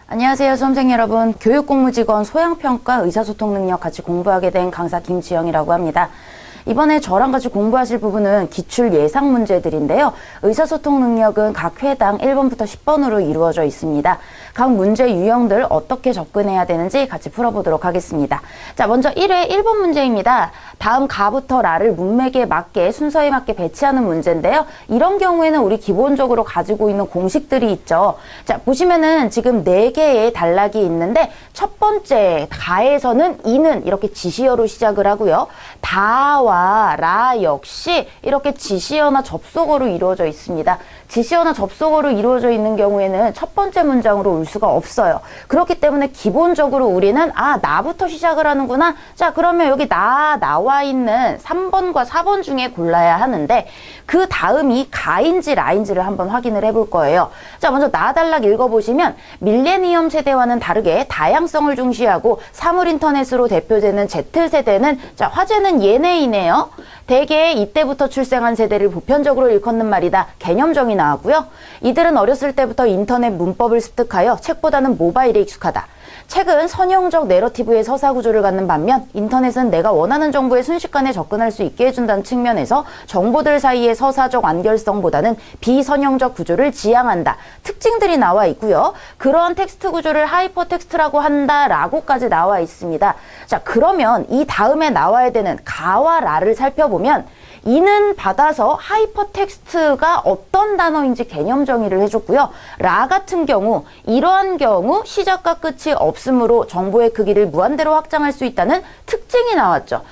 안녕하세요, 수험생 여러분. 교육공무직원 소양평가 의사소통 능력 같이 공부하게 된 강사 김지영이라고 합니다. 이번에 저랑 같이 공부하실 부분은 기출 예상 문제들인데요. 의사소통 능력은 각 회당 1번부터 10번으로 이루어져 있습니다. 각 문제 유형들 어떻게 접근해야 되는지 같이 풀어보도록 하겠습니다. 자, 먼저 1회 1번 문제입니다. 다음 가부터 라를 문맥에 맞게 순서에 맞게 배치하는 문제인데요. 이런 경우에는 우리 기본적으로 가지고 있는 공식들이 있죠. 자, 보시면은 지금 4개의 단락이 있는데 첫 번째 가에서는 이는 이렇게 지시어로 시작을 하고요. 다와 라 역시 이렇게 지시어나 접속어로 이루어져 있습니다. 지시어나 접속어로 이루어져 있는 경우에는 첫 번째 문장으로 올 수가 없어요. 그렇기 때문에 기본적으로 우리는 나부터 시작을 하는구나. 자, 그러면 여기 나와 있는 3번과 4번 중에 골라야 하는데 그 다음이 가인지 라인지를 한번 확인을 해볼 거예요. 자, 먼저 나 단락 읽어보시면 밀레니엄 세대와는 다르게 다양성을 중시하고 사물 인터넷으로 대표되는 Z세대는 자, 화제는 얘네이네요. 대개 이때부터 출생한 세대를 보편적으로 일컫는 말이다. 개념정이 나왔고요. 이들은 어렸을 때부터 인터넷 문법을 습득하여 책보다는 모바일에 익숙하다. 책은 선형적 내러티브의 서사 구조를 갖는 반면 인터넷은 내가 원하는 정보에 순식간에 접근할 수 있게 해준다는 측면에서 정보들 사이의 서사적 완결성보다는 비선형적 구조를 지향한다. 특징들이 나와 있고요. 그러한 텍스트 구조를 하이퍼텍스트라고 한다라고까지 나와 있습니다. 자, 그러면 이 다음에 나와야 되는 가와 라를 살펴보면 이는 받아서 하이퍼텍스트가 어떤 단어인지 개념 정의를 해줬고요. 라 같은 경우 이러한 경우 시작과 끝이 없으므로 정보의 크기를 무한대로 확장할 수 있다는 특징이 나왔죠.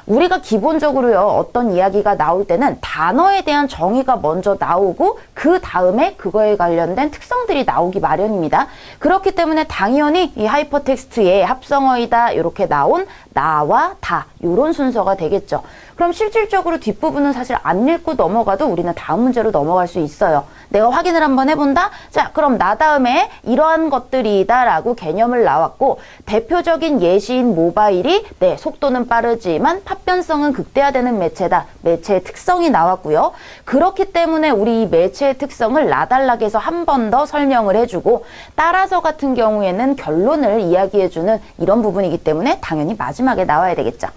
우리가 기본적으로요, 어떤 이야기가 나올 때는 단어에 대한 정의가 먼저 나오고 그 다음에 그거에 관련된 특성들이 나오기 마련입니다. 그렇기 때문에 당연히 이 하이퍼텍스트의 합성어이다 이렇게 나온 나와 다 이런 순서가 되겠죠. 그럼 실질적으로 뒷부분은 사실 안 읽고 넘어가도 우리는 다음 문제로 넘어갈 수 있어요. 내가 확인을 한번 해본다? 자, 그럼 나 다음에 이러한 것들이다 라고 개념을 나왔고 대표적인 예시인 모바일이 속도는 빠르지만 파변성은 극대화되는 매체다. 매체의 특성이 나왔고요. 그렇기 때문에 우리 이 매체의 특성을 나단락에서 한 번 더 설명을 해주고 따라서 같은 경우에는 결론을 이야기해주는 이런 부분이기 때문에 당연히 마지막에 나와야 되겠죠.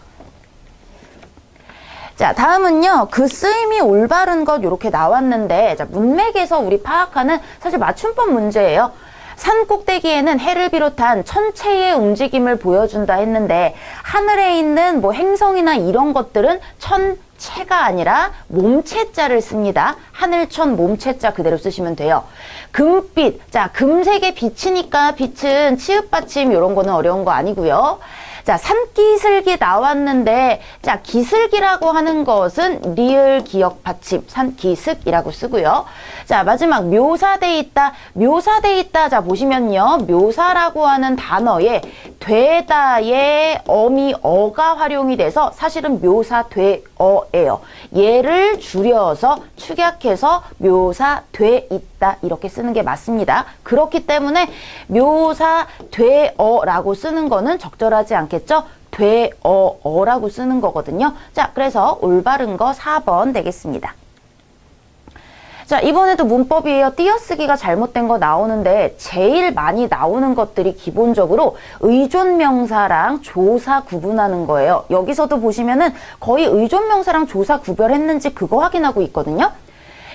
자, 다음은요. 그 쓰임이 올바른 것 이렇게 나왔는데 자, 문맥에서 우리 파악하는 사실 맞춤법 문제예요. 산 꼭대기에는 해를 비롯한 천체의 움직임을 보여준다 했는데 하늘에 있는 뭐 행성이나 이런 것들은 천체가 아니라 몸체자를 씁니다. 하늘천 몸체자 그대로 쓰시면 돼요. 금빛, 자, 금색의 빛이니까 빛은 치읓받침 이런 거는 어려운 거 아니고요. 자, 산기슭이 나왔는데 자, 기슭이라고 하는 것은 리을 기역 받침 산기슭이라고 쓰고요. 자, 마지막 묘사돼 있다. 묘사돼 있다. 자, 보시면요. 묘사라고 하는 단어에 되다의 어미 어가 활용이 돼서 사실은 묘사되어예요. 얘를 줄여서 축약해서 묘사돼 있다 이렇게 쓰는 게 맞습니다. 그렇기 때문에 묘사되어라고 쓰는 거는 적절하지 않겠죠? 되어라고 쓰는 거거든요. 자, 그래서 올바른 거 4번 되겠습니다. 자, 이번에도 문법이에요. 띄어쓰기가 잘못된 거 나오는데 제일 많이 나오는 것들이 기본적으로 의존명사랑 조사 구분하는 거예요. 여기서도 보시면은 거의 의존명사랑 조사 구별했는지 그거 확인하고 있거든요.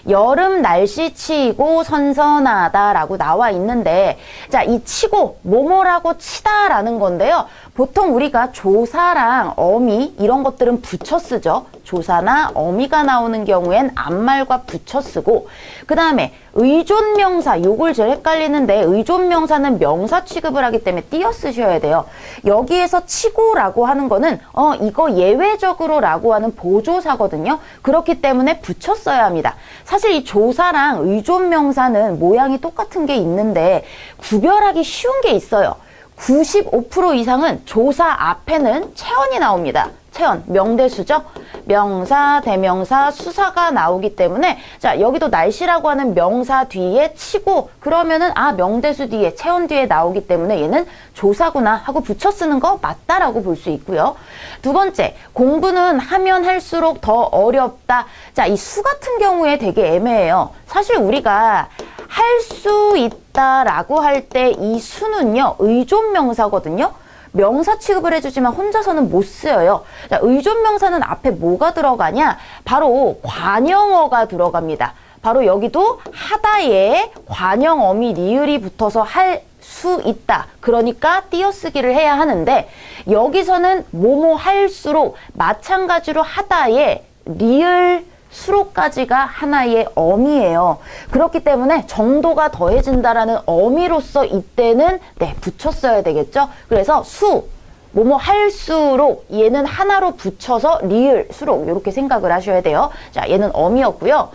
여름 날씨 치고 선선하다라고 나와 있는데 자, 이 치고 뭐뭐라고 치다라는 건데요. 보통 우리가 조사랑 어미 이런 것들은 붙여 쓰죠. 조사나 어미가 나오는 경우엔 앞말과 붙여 쓰고 그 다음에 의존명사 요걸 제일 헷갈리는데 의존명사는 명사 취급을 하기 때문에 띄어 쓰셔야 돼요. 여기에서 치고라고 하는 거는 이거 예외적으로 라고 하는 보조사거든요. 그렇기 때문에 붙여 써야 합니다. 사실 이 조사랑 의존명사는 모양이 똑같은 게 있는데 구별하기 쉬운 게 있어요. 95% 이상은 조사 앞에는 체언이 나옵니다. 체언, 명대수죠. 명사, 대명사, 수사가 나오기 때문에 자, 여기도 날씨라고 하는 명사 뒤에 치고 그러면은 명대수 뒤에 체언 뒤에 나오기 때문에 얘는 조사구나 하고 붙여 쓰는 거 맞다라고 볼 수 있고요. 두 번째, 공부는 하면 할수록 더 어렵다. 자, 이 수 같은 경우에 되게 애매해요. 사실 우리가 할 수 있다라고 할 때 이 수는요, 의존명사거든요. 명사 취급을 해주지만 혼자서는 못 쓰여요. 자, 의존명사는 앞에 뭐가 들어가냐? 바로 관형어가 들어갑니다. 바로 여기도 하다에 관형어미 리을이 붙어서 할 수 있다. 그러니까 띄어쓰기를 해야 하는데 여기서는 뭐뭐 할수록 마찬가지로 하다에 리을 수로까지가 하나의 어미예요. 그렇기 때문에 정도가 더해진다라는 어미로서 이때는 붙였어야 되겠죠. 그래서 수, 뭐뭐 할수록 얘는 하나로 붙여서 리을, 수록 이렇게 생각을 하셔야 돼요. 자, 얘는 어미였고요.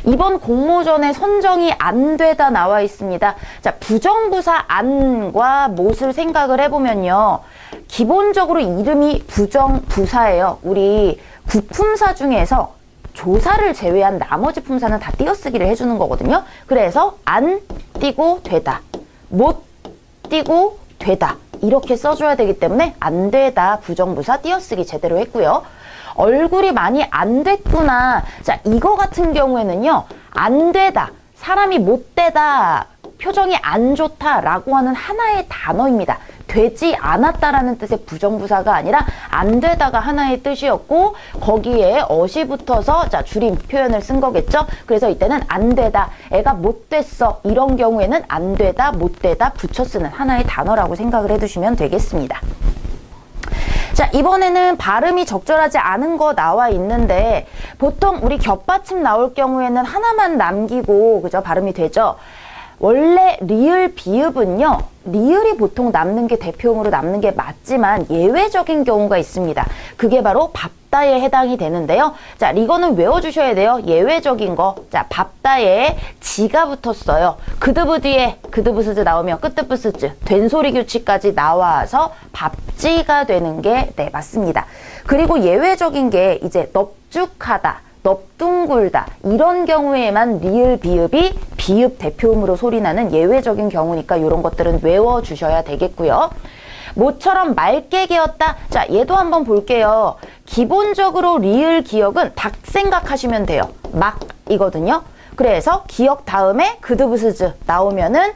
이번 공모전에 선정이 안 되다 나와 있습니다. 자, 부정부사 안과 못을 생각을 해보면요. 기본적으로 이름이 부정부사예요. 우리 구품사 중에서 조사를 제외한 나머지 품사는 다 띄어쓰기를 해주는 거거든요. 그래서 안 띄고 되다, 못 띄고 되다 이렇게 써줘야 되기 때문에 안 되다 부정부사 띄어쓰기 제대로 했고요. 얼굴이 많이 안 됐구나. 자, 이거 같은 경우에는요. 안 되다, 사람이 못 되다, 표정이 안 좋다라고 하는 하나의 단어입니다. 되지 않았다라는 뜻의 부정부사가 아니라 안 되다가 하나의 뜻이었고 거기에 어시 붙어서 자 줄임 표현을 쓴 거겠죠. 그래서 이때는 안 되다, 애가 못 됐어 이런 경우에는 안 되다, 못 되다 붙여 쓰는 하나의 단어라고 생각을 해두시면 되겠습니다. 자, 이번에는 발음이 적절하지 않은 거 나와 있는데 보통 우리 겹받침 나올 경우에는 하나만 남기고 그죠? 발음이 되죠. 원래 리을 비읍은요. 리을이 보통 남는 게 대표음으로 남는 게 맞지만 예외적인 경우가 있습니다. 그게 바로 밥다에 해당이 되는데요. 자, 이거는 외워주셔야 돼요. 예외적인 거. 자, 밥다에 지가 붙었어요. 그드브 뒤에 그드브스즈 나오면 끄뜨부스즈 된소리 규칙까지 나와서 밥지가 되는 게 맞습니다. 그리고 예외적인 게 이제 넙죽하다, 넙둥굴다 이런 경우에만 리을 비읍이 비읍 대표음으로 소리나는 예외적인 경우니까 이런 것들은 외워주셔야 되겠고요. 모처럼 맑게 개었다. 자, 얘도 한번 볼게요. 기본적으로 리을 기억은 닭 생각하시면 돼요. 막이거든요. 그래서 기억 다음에 그드브스즈 나오면은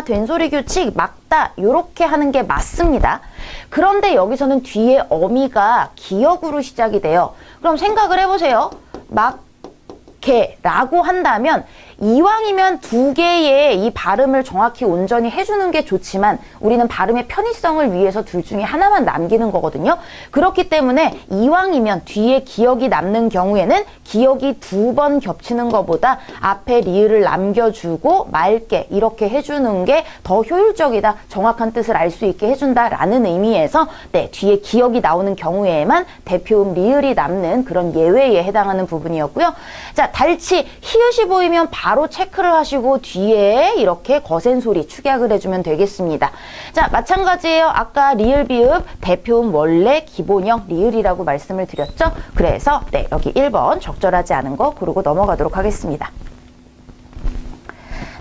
된소리 규칙 막다 요렇게 하는 게 맞습니다. 그런데 여기서는 뒤에 어미가 기억으로 시작이 돼요. 그럼 생각을 해보세요. 막개라고 한다면 이왕이면 두 개의 이 발음을 정확히 온전히 해주는 게 좋지만 우리는 발음의 편의성을 위해서 둘 중에 하나만 남기는 거거든요. 그렇기 때문에 이왕이면 뒤에 기억이 남는 경우에는 기억이 두 번 겹치는 것보다 앞에 리을을 남겨주고 맑게 이렇게 해주는 게 더 효율적이다, 정확한 뜻을 알 수 있게 해준다라는 의미에서 뒤에 기억이 나오는 경우에만 대표음 리을이 남는 그런 예외에 해당하는 부분이었고요. 자, 달치 히읗이 보이면 바로 체크를 하시고 뒤에 이렇게 거센 소리 축약을 해주면 되겠습니다. 자, 마찬가지예요. 아까 리을 비읍 대표음 원래 기본형 리을이라고 말씀을 드렸죠. 그래서 여기 1번 적절하지 않은 거 고르고 넘어가도록 하겠습니다.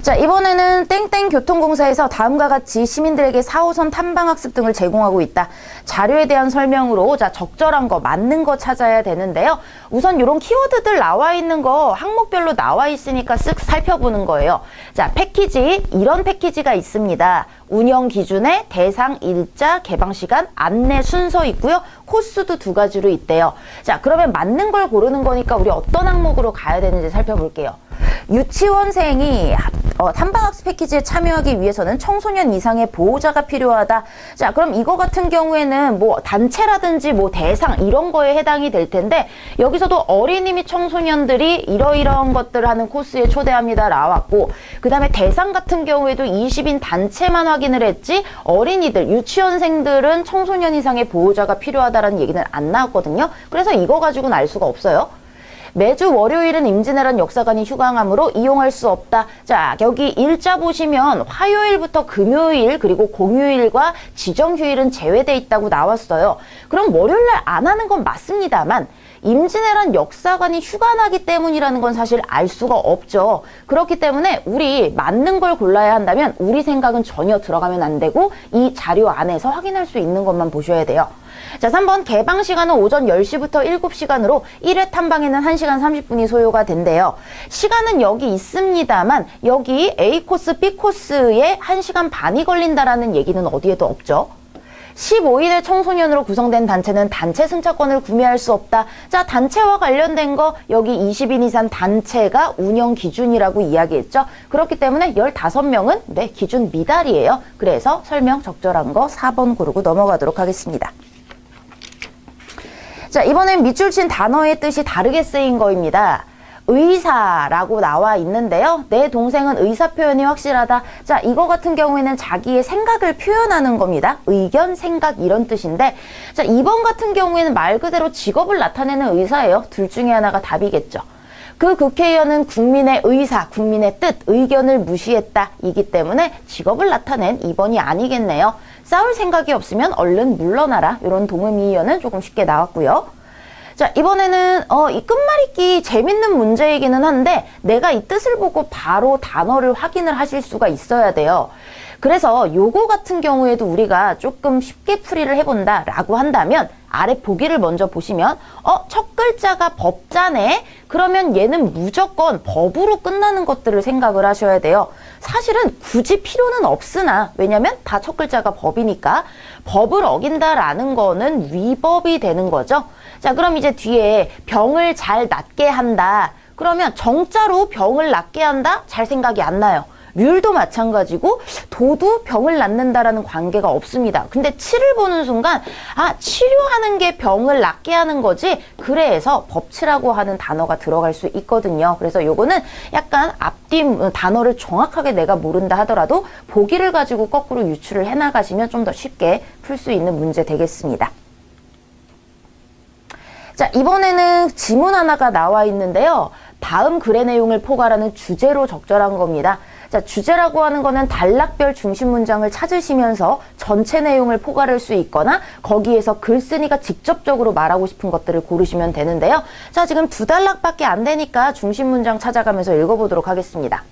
자, 이번에는 땡땡 교통공사에서 다음과 같이 시민들에게 4호선 탐방학습 등을 제공하고 있다. 자료에 대한 설명으로 자 적절한 거, 맞는 거 찾아야 되는데요. 우선 이런 키워드들 나와 있는 거 항목별로 나와 있으니까 쓱 살펴보는 거예요. 자, 패키지, 이런 패키지가 있습니다. 운영 기준에 대상, 일자, 개방 시간, 안내 순서 있고요. 코스도 두 가지로 있대요. 자, 그러면 맞는 걸 고르는 거니까 우리 어떤 항목으로 가야 되는지 살펴볼게요. 유치원생이 탐방학습 패키지에 참여하기 위해서는 청소년 이상의 보호자가 필요하다. 자, 그럼 이거 같은 경우에는 뭐 단체라든지 뭐 대상 이런 거에 해당이 될 텐데 여기서도 어린이 및 청소년들이 이러이러한 것들을 하는 코스에 초대합니다 나왔고, 그 다음에 대상 같은 경우에도 20인 단체만 확인을 했지 어린이들, 유치원생들은 청소년 이상의 보호자가 필요하다라는 얘기는 안 나왔거든요. 그래서 이거 가지고는 알 수가 없어요. 매주 월요일은 임진왜란 역사관이 휴강하므로 이용할 수 없다. 자, 여기 일자 보시면 화요일부터 금요일 그리고 공휴일과 지정휴일은 제외돼 있다고 나왔어요. 그럼 월요일날 안 하는 건 맞습니다만 임진왜란 역사관이 휴관하기 때문이라는 건 사실 알 수가 없죠. 그렇기 때문에 우리 맞는 걸 골라야 한다면 우리 생각은 전혀 들어가면 안 되고 이 자료 안에서 확인할 수 있는 것만 보셔야 돼요. 자, 3번 개방 시간은 오전 10시부터 7시간으로 1회 탐방에는 1시간 30분이 소요가 된대요. 시간은 여기 있습니다만 여기 A 코스, B 코스에 1시간 반이 걸린다라는 얘기는 어디에도 없죠. 15인의 청소년으로 구성된 단체는 단체 승차권을 구매할 수 없다. 자, 단체와 관련된 거 여기 20인 이상 단체가 운영 기준이라고 이야기했죠. 그렇기 때문에 15명은 네, 기준 미달이에요. 그래서 설명 적절한 거 4번 고르고 넘어가도록 하겠습니다. 자, 이번엔 밑줄 친 단어의 뜻이 다르게 쓰인 거입니다. 의사라고 나와 있는데요. 내 동생은 의사 표현이 확실하다. 자, 이거 같은 경우에는 자기의 생각을 표현하는 겁니다. 의견, 생각 이런 뜻인데, 자, 2번 같은 경우에는 말 그대로 직업을 나타내는 의사예요. 둘 중에 하나가 답이겠죠. 그 국회의원은 국민의 의사, 국민의 뜻, 의견을 무시했다. 이기 때문에 직업을 나타낸 2번이 아니겠네요. 싸울 생각이 없으면 얼른 물러나라. 이런 동의어는 조금 쉽게 나왔고요. 자, 이번에는 이 끝말잇기 재밌는 문제이기는 한데 내가 이 뜻을 보고 바로 단어를 확인을 하실 수가 있어야 돼요. 그래서 요거 같은 경우에도 우리가 조금 쉽게 풀이를 해본다 라고 한다면 아래 보기를 먼저 보시면 첫 글자가 법자네? 그러면 얘는 무조건 법으로 끝나는 것들을 생각을 하셔야 돼요. 사실은 굳이 필요는 없으나 왜냐면 다 첫 글자가 법이니까 법을 어긴다라는 거는 위법이 되는 거죠. 자, 그럼 이제 뒤에 병을 잘 낫게 한다. 그러면 정자로 병을 낫게 한다? 잘 생각이 안 나요. 률도 마찬가지고 도도 병을 낫는다라는 관계가 없습니다. 근데 치를 보는 순간 치료하는 게 병을 낫게 하는 거지 그래서 법치라고 하는 단어가 들어갈 수 있거든요. 그래서 요거는 약간 앞뒤 단어를 정확하게 내가 모른다 하더라도 보기를 가지고 거꾸로 유추를 해나가시면 좀 더 쉽게 풀 수 있는 문제 되겠습니다. 자, 이번에는 지문 하나가 나와 있는데요. 다음 글의 내용을 포괄하는 주제로 적절한 겁니다. 자, 주제라고 하는 거는 단락별 중심 문장을 찾으시면서 전체 내용을 포괄할 수 있거나 거기에서 글쓴이가 직접적으로 말하고 싶은 것들을 고르시면 되는데요. 자, 지금 2단락밖에 안 되니까 중심 문장 찾아가면서 읽어보도록 하겠습니다.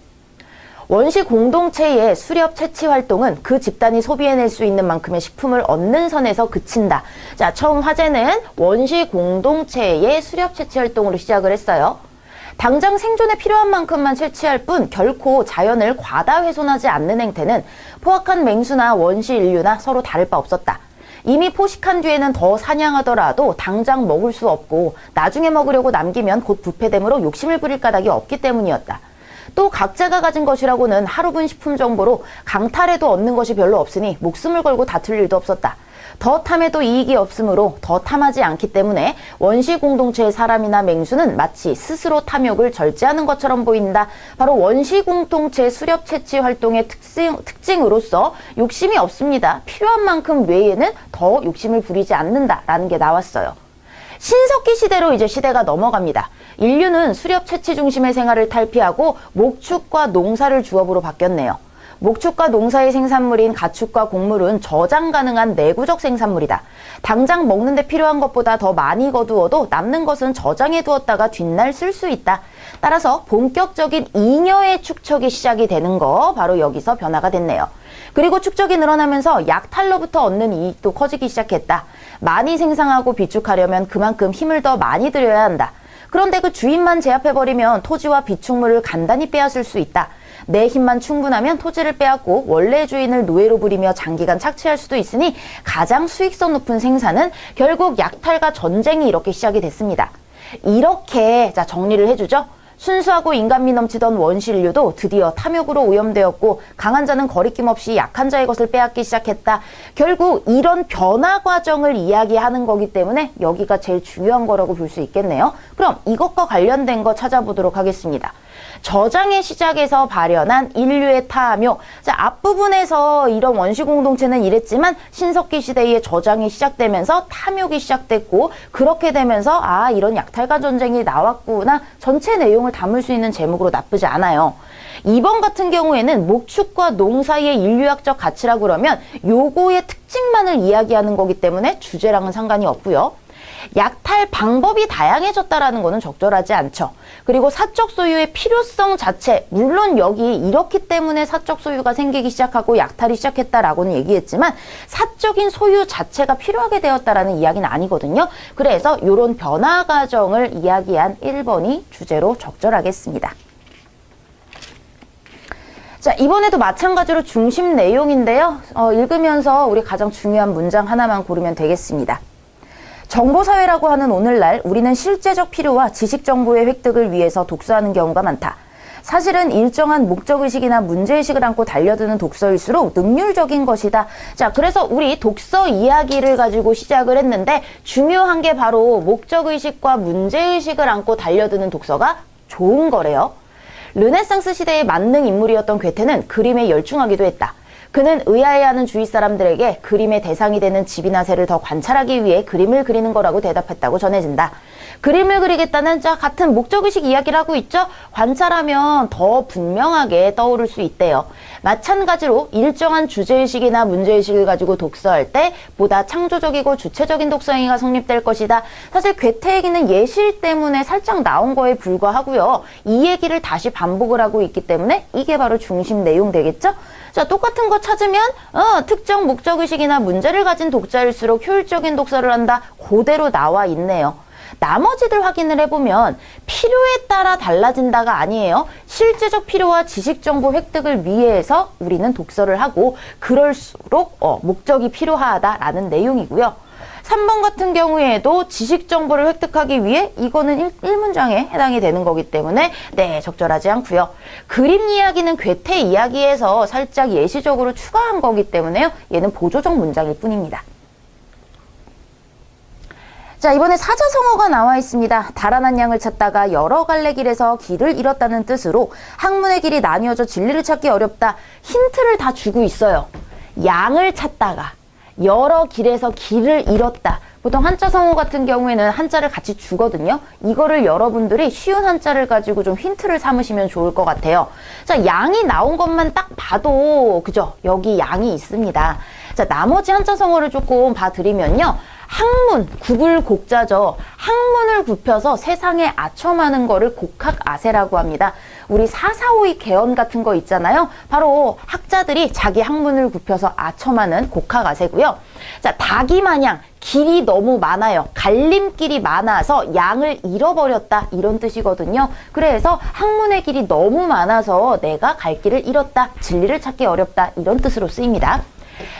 원시 공동체의 수렵 채취 활동은 그 집단이 소비해낼 수 있는 만큼의 식품을 얻는 선에서 그친다. 자, 처음 화제는 원시 공동체의 수렵 채취 활동으로 시작을 했어요. 당장 생존에 필요한 만큼만 채취할 뿐 결코 자연을 과다 훼손하지 않는 행태는 포악한 맹수나 원시 인류나 서로 다를 바 없었다. 이미 포식한 뒤에는 더 사냥하더라도 당장 먹을 수 없고 나중에 먹으려고 남기면 곧 부패됨으로 욕심을 부릴 까닭이 없기 때문이었다. 또 각자가 가진 것이라고는 하루분 식품 정보로 강탈해도 얻는 것이 별로 없으니 목숨을 걸고 다툴 일도 없었다. 더 탐해도 이익이 없으므로 더 탐하지 않기 때문에 원시 공동체의 사람이나 맹수는 마치 스스로 탐욕을 절제하는 것처럼 보인다. 바로 원시 공동체 수렵 채취 활동의 특징으로서 욕심이 없습니다. 필요한 만큼 외에는 더 욕심을 부리지 않는다라는 게 나왔어요. 신석기 시대로 이제 시대가 넘어갑니다. 인류는 수렵 채취 중심의 생활을 탈피하고 목축과 농사를 주업으로 바뀌었네요. 목축과 농사의 생산물인 가축과 곡물은 저장 가능한 내구적 생산물이다. 당장 먹는데 필요한 것보다 더 많이 거두어도 남는 것은 저장해 두었다가 뒷날 쓸 수 있다. 따라서 본격적인 잉여의 축적이 시작이 되는 거 바로 여기서 변화가 됐네요. 그리고 축적이 늘어나면서 약탈로부터 얻는 이익도 커지기 시작했다. 많이 생산하고 비축하려면 그만큼 힘을 더 많이 들여야 한다. 그런데 그 주인만 제압해버리면 토지와 비축물을 간단히 빼앗을 수 있다. 내 힘만 충분하면 토지를 빼앗고 원래 주인을 노예로 부리며 장기간 착취할 수도 있으니 가장 수익성 높은 생산은 결국 약탈과 전쟁이 이렇게 시작이 됐습니다. 이렇게 자 정리를 해주죠. 순수하고 인간미 넘치던 원시 인류도 드디어 탐욕으로 오염되었고 강한 자는 거리낌 없이 약한 자의 것을 빼앗기 시작했다. 결국 이런 변화 과정을 이야기하는 거기 때문에 여기가 제일 중요한 거라고 볼 수 있겠네요. 그럼 이것과 관련된 거 찾아보도록 하겠습니다. 저장의 시작에서 발현한 인류의 탐욕. 자, 앞부분에서 이런 원시 공동체는 이랬지만 신석기 시대에 저장이 시작되면서 탐욕이 시작됐고 그렇게 되면서 이런 약탈과 전쟁이 나왔구나. 전체 내용을 담을 수 있는 제목으로 나쁘지 않아요. 2번 같은 경우에는 목축과 농사의 인류학적 가치라고 그러면 요거의 특징만을 이야기하는 거기 때문에 주제랑은 상관이 없고요. 약탈 방법이 다양해졌다라는 거는 적절하지 않죠. 그리고 사적 소유의 필요성 자체, 물론 여기 이렇기 때문에 사적 소유가 생기기 시작하고 약탈이 시작했다라고는 얘기했지만 사적인 소유 자체가 필요하게 되었다라는 이야기는 아니거든요. 그래서 이런 변화 과정을 이야기한 1번이 주제로 적절하겠습니다. 자, 이번에도 마찬가지로 중심 내용인데요. 읽으면서 우리 가장 중요한 문장 하나만 고르면 되겠습니다. 정보사회라고 하는 오늘날 우리는 실제적 필요와 지식정보의 획득을 위해서 독서하는 경우가 많다. 사실은 일정한 목적의식이나 문제의식을 안고 달려드는 독서일수록 능률적인 것이다. 자, 그래서 우리 독서 이야기를 가지고 시작을 했는데 중요한 게 바로 목적의식과 문제의식을 안고 달려드는 독서가 좋은 거래요. 르네상스 시대의 만능 인물이었던 괴테는 그림에 열중하기도 했다. 그는 의아해하는 주위 사람들에게 그림의 대상이 되는 집이나 새를 더 관찰하기 위해 그림을 그리는 거라고 대답했다고 전해진다. 그림을 그리겠다는 같은 목적의식 이야기를 하고 있죠. 관찰하면 더 분명하게 떠오를 수 있대요. 마찬가지로 일정한 주제의식이나 문제의식을 가지고 독서할 때 보다 창조적이고 주체적인 독서행위가 성립될 것이다. 사실 괴테 얘기는 예시 때문에 살짝 나온 거에 불과하고요. 이 얘기를 다시 반복을 하고 있기 때문에 이게 바로 중심 내용 되겠죠. 자, 똑같은 거 찾으면 특정 목적의식이나 문제를 가진 독자일수록 효율적인 독서를 한다. 그대로 나와 있네요. 나머지들 확인을 해보면 필요에 따라 달라진다가 아니에요. 실제적 필요와 지식정보 획득을 위해서 우리는 독서를 하고 그럴수록 목적이 필요하다라는 내용이고요. 3번 같은 경우에도 지식정보를 획득하기 위해 이거는 1문장에 해당이 되는 거기 때문에 네, 적절하지 않고요. 그림 이야기는 괴테 이야기에서 살짝 예시적으로 추가한 거기 때문에요. 얘는 보조적 문장일 뿐입니다. 자, 이번에 사자성어가 나와 있습니다. 달아난 양을 찾다가 여러 갈래 길에서 길을 잃었다는 뜻으로 학문의 길이 나뉘어져 진리를 찾기 어렵다. 힌트를 다 주고 있어요. 양을 찾다가 여러 길에서 길을 잃었다. 보통 한자 성어 같은 경우에는 한자를 같이 주거든요. 이거를 여러분들이 쉬운 한자를 가지고 좀 힌트를 삼으시면 좋을 것 같아요. 자, 양이 나온 것만 딱 봐도 그죠? 여기 양이 있습니다. 자, 나머지 한자 성어를 조금 봐드리면요. 학문, 구불곡자죠. 학문을 굽혀서 세상에 아첨하는 거를 곡학아세라고 합니다. 우리 사사오이 개헌 같은 거 있잖아요. 바로 학자들이 자기 학문을 굽혀서 아첨하는 곡학아세고요. 자, 닭이 마냥 길이 너무 많아요. 갈림길이 많아서 양을 잃어버렸다. 이런 뜻이거든요. 그래서 학문의 길이 너무 많아서 내가 갈 길을 잃었다. 진리를 찾기 어렵다. 이런 뜻으로 쓰입니다.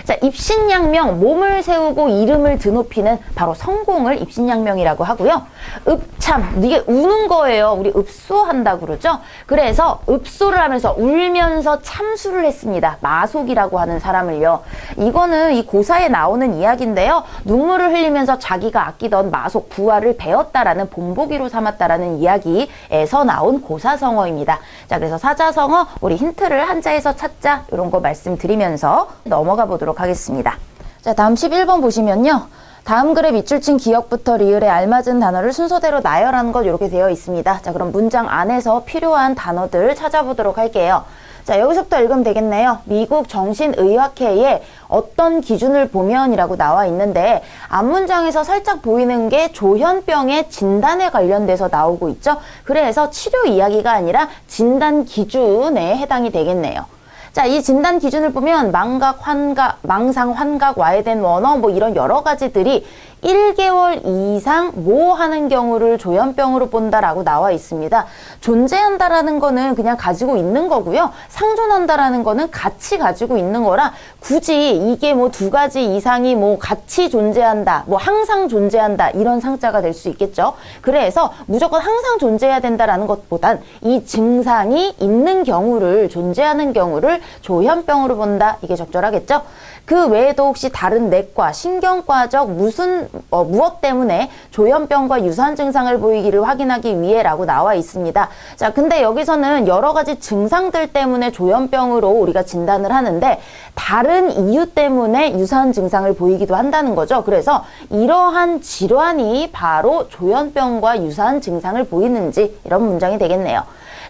자, 입신양명, 몸을 세우고 이름을 드높이는 바로 성공을 입신양명이라고 하고요. 읍참, 이게 우는 거예요. 우리 읍소한다고 그러죠. 그래서 읍소를 하면서 울면서 참수를 했습니다. 마속이라고 하는 사람을요. 이거는 이 고사에 나오는 이야기인데요. 눈물을 흘리면서 자기가 아끼던 마속 부하를 베었다라는 본보기로 삼았다라는 이야기에서 나온 고사성어입니다. 자, 그래서 사자성어 우리 힌트를 한자에서 찾자 이런 거 말씀드리면서 넘어가 보도록 하겠습니다. 자, 다음 11번 보시면요. 다음 글의 밑줄 친 기역부터 리을에 알맞은 단어를 순서대로 나열하는 것 이렇게 되어 있습니다. 자, 그럼 문장 안에서 필요한 단어들 찾아보도록 할게요. 자, 여기서부터 읽으면 되겠네요. 미국 정신의학회에 어떤 기준을 보면이라고 나와 있는데 앞문장에서 살짝 보이는 게 조현병의 진단에 관련돼서 나오고 있죠. 그래서 치료 이야기가 아니라 진단 기준에 해당이 되겠네요. 자, 이 진단 기준을 보면 망각, 환각, 망상, 환각, 와해된 원어 뭐 이런 여러 가지들이 1개월 이상 하는 경우를 조현병으로 본다라고 나와 있습니다. 존재한다라는 거는 그냥 가지고 있는 거고요. 상존한다라는 거는 같이 가지고 있는 거라 굳이 이게 뭐 2가지 이상이 뭐 같이 존재한다, 뭐 항상 존재한다 이런 상자가 될 수 있겠죠. 그래서 무조건 항상 존재해야 된다라는 것보단 이 증상이 있는 경우를, 존재하는 경우를 조현병으로 본다. 이게 적절하겠죠. 그 외에도 혹시 다른 내과, 신경과적 무엇 때문에 조현병과 유사한 증상을 보이기를 확인하기 위해라고 나와 있습니다. 자, 근데 여기서는 여러 가지 증상들 때문에 조현병으로 우리가 진단을 하는데 다른 이유 때문에 유사한 증상을 보이기도 한다는 거죠. 그래서 이러한 질환이 바로 조현병과 유사한 증상을 보이는지 이런 문장이 되겠네요.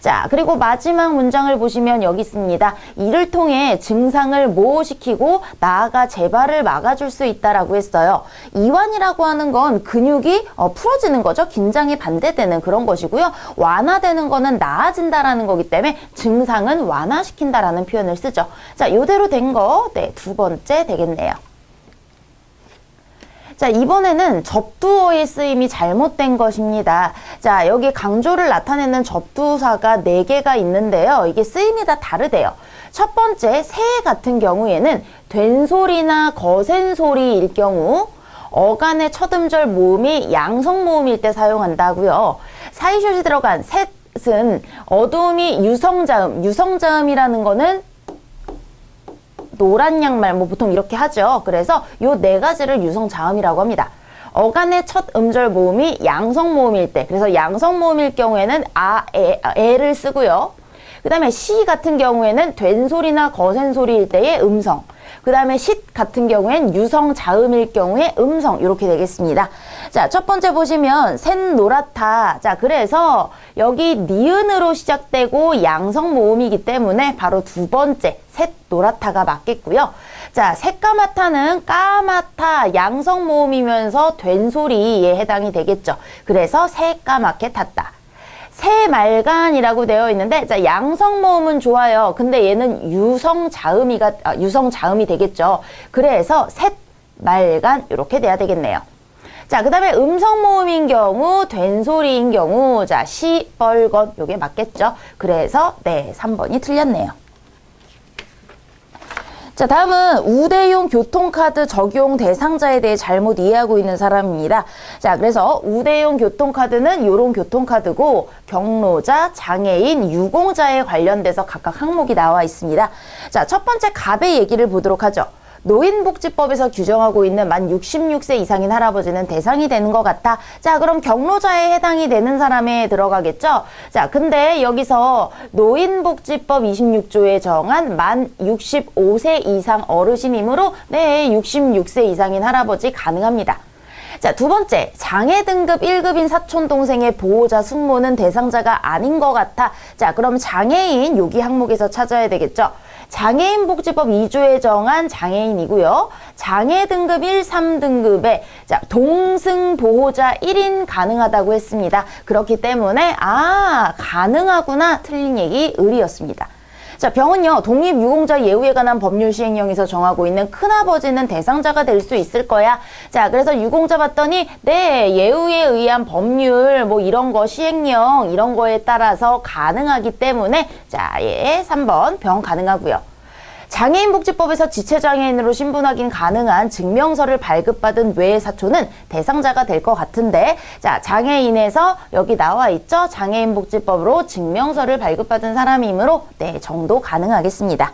자, 그리고 마지막 문장을 보시면 여기 있습니다. 이를 통해 증상을 모호시키고 나아가 재발을 막아줄 수 있다라고 했어요. 이완이라고 하는 건 근육이 풀어지는 거죠. 긴장이 반대되는 그런 것이고요. 완화되는 거는 나아진다라는 거기 때문에 증상은 완화시킨다라는 표현을 쓰죠. 자, 요대로 된 거, 네, 두 번째 되겠네요. 자, 이번에는 접두어의 쓰임이 잘못된 것입니다. 자, 여기 강조를 나타내는 접두사가 4개가 있는데요. 이게 쓰임이 다 다르대요. 첫 번째, 새 같은 경우에는 된소리나 거센소리일 경우 어간의 첫 음절 모음이 양성 모음일 때 사용한다고요. 사이숏이 들어간 셋은 어두움이 유성자음, 유성자음이라는 거는 노란 양말 뭐 보통 이렇게 하죠. 그래서 요 4가지를 유성자음이라고 합니다. 어간의 첫 음절 모음이 양성 모음일 때, 그래서 양성 모음일 경우에는 에를 쓰고요. 그 다음에 시 같은 경우에는 된소리나 거센소리일 때의 음성, 그 다음에 쉿 같은 경우엔 유성자음일 경우에 음성, 이렇게 되겠습니다. 자, 첫 번째 보시면 셋 노랗다. 자, 그래서 여기 니은으로 시작되고 양성 모음이기 때문에 바로 두 번째 셋 노랗다가 맞겠고요. 자, 새까맣다는 까맣다 양성 모음이면서 된소리에 해당이 되겠죠. 그래서 새까맣게 탔다. 새말간이라고 되어 있는데, 자, 양성 모음은 좋아요. 근데 얘는 유성자음이 되겠죠. 그래서 셋말간 이렇게 돼야 되겠네요. 자, 그 다음에 음성 모음인 경우, 된소리인 경우, 자, 시뻘건 요게 맞겠죠. 그래서 네, 3번이 틀렸네요. 자, 다음은 우대용 교통카드 적용 대상자에 대해 잘못 이해하고 있는 사람입니다. 자, 그래서 우대용 교통카드는 요런 교통카드고 경로자, 장애인, 유공자에 관련돼서 각각 항목이 나와 있습니다. 자, 첫 번째 갑의 얘기를 보도록 하죠. 노인복지법에서 규정하고 있는 만 66세 이상인 할아버지는 대상이 되는 것 같아. 자, 그럼 경로자에 해당이 되는 사람에 들어가겠죠? 자, 근데 여기서 노인복지법 26조에 정한 만 65세 이상 어르신이므로 네, 66세 이상인 할아버지 가능합니다. 자, 두 번째, 장애 등급 1급인 사촌 동생의 보호자 숙모는 대상자가 아닌 것 같아. 자, 그럼 장애인 여기 항목에서 찾아야 되겠죠? 장애인 복지법 2조에 정한 장애인이고요. 장애 등급 1, 3등급에 자, 동승 보호자 1인 가능하다고 했습니다. 그렇기 때문에 가능하구나 틀린 얘기 을이었습니다. 자, 병은요, 독립유공자 예우에 관한 법률 시행령에서 정하고 있는 큰아버지는 대상자가 될 수 있을 거야. 자, 그래서 유공자 봤더니 네, 예우에 의한 법률 뭐 이런 거 시행령 이런 거에 따라서 가능하기 때문에 자, 예, 3번 병 가능하고요. 장애인복지법에서 지체장애인으로 신분확인 가능한 증명서를 발급받은 외 사촌은 대상자가 될 것 같은데, 자, 장애인에서 여기 나와 있죠? 장애인복지법으로 증명서를 발급받은 사람이므로 네, 정도 가능하겠습니다.